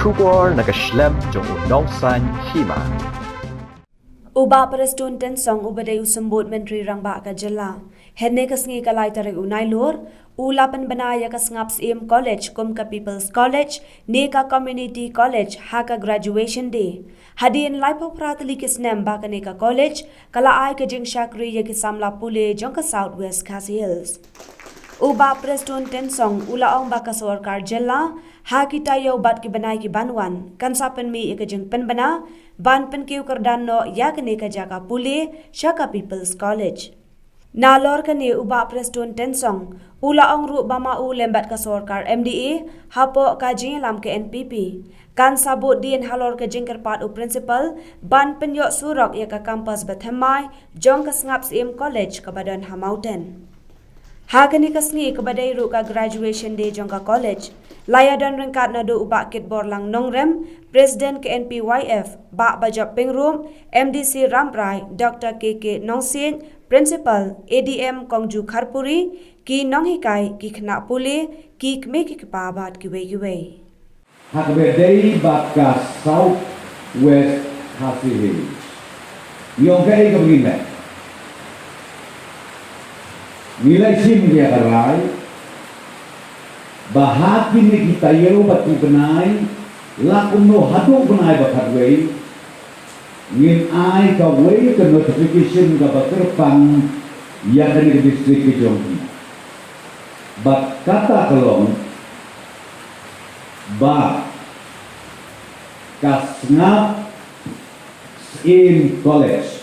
Kubor nakaslem jong unongsan Hima. Uba Prestone ten song ubadai usambut menteri rangba ka jela. Henne kasngi kalai tarik unai lor. Ulapan banaya ka Sngap Syiem College kum ka People's College neka Community College haka graduation day. Hadian laipo pratali kisnem ba ka neka college kala ai ka jing shakri ya ki samla pule jong ka Southwest Khasi Hills. Uba Prestone ten song ulaong ba ka sarkar jela ha kita yaw bat ki banai ki banwan kansapan mi ikajeng Pynbna ban pen kiu kardan no ya kene ka jaka pule shaka People's College. Nalor kane uba Prestone ten song ulaong ru bama u lembat ka sarkar MDA hapo ka jing lam ke NPP kan sabut dien halor ka jingker pat u principal ban penyok surok ya ka campus Bathemai jong ka Sngap Syiem College ka badan Hamauten. Hakani kasni kabadai ru ka graduation day jong ka college. Laya dan rengkat na do uba kit borlang nongrem, Presiden ke NPYF, Ba Bajap Pengrum, MDC Ramprai, Dr. KK Nongsin, Principal, ADM Kongju Kharpuri, ki nonghikai, ki kena pule, ki kmeki kepabat kiwe-kiwe. Hakabadai baka South West Khasi Hills. Yung kaya kabinat. Nilai sim dia karai, bahagi ni kita yero batu benai, lakum no hadu benai bakat wei, ngin ai ka wei ke notification ka baterpang yang dari distrik Kejongki. Bat kata kelong, ba ka Sngap Syiem College.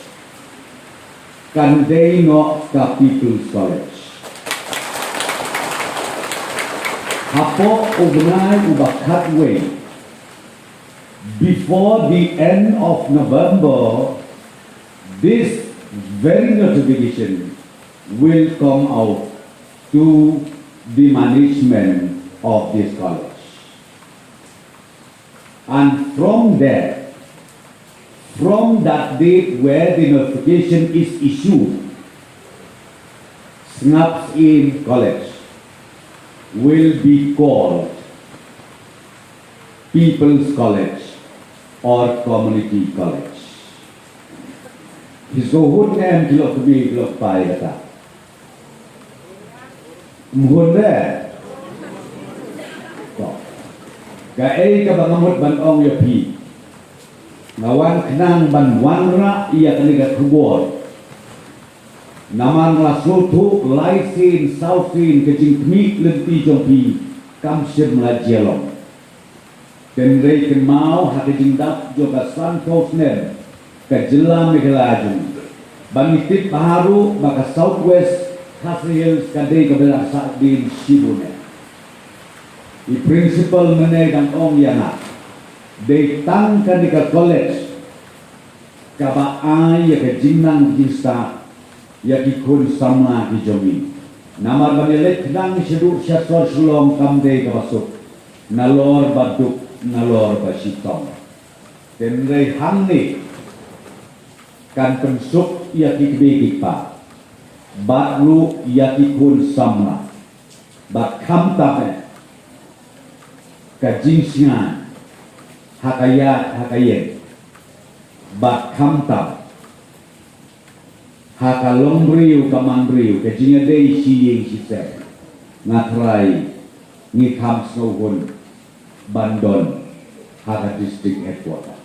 Kandai no ka People's College. Hapo ugnay ubakat way. Before the end of November, this very notification will come out to the management of this college. And from there, from that date where the notification is issued, Sngap Syiem College will be called People's College or Community College. His gohut name kilok bi kilok pai kata. Muhun le. Kai ka bangamut banong ya pi. Ngawan kenang banwan ra ia keniga kubor. Naman lasutu laisin sausin kecing kmi lenti jompi kamsir melajelong. Dan rei kemau hakijing dap juga santos ner kejelam mekelajung. Bangitip baharu maka Southwest Khasi Hills kadai kebelah saat di Sibune. Di principal menegang ong yana. Datangkan di ke college kaba ai ya ke jinang jinsta ya ikun sama di jomi namar banelet nang seduk syasor sulong kamde ke masuk nalor baduk nalor basitong tenrei hamni kan pensuk ya kikbe pa batlu ya ikun sama bat kamtape kajingsingan hakayat bat kamtam hakalombriu kamambriu kejinga dei siyeng sisem ngatrai ngikam snowhun bandon haka district headquarter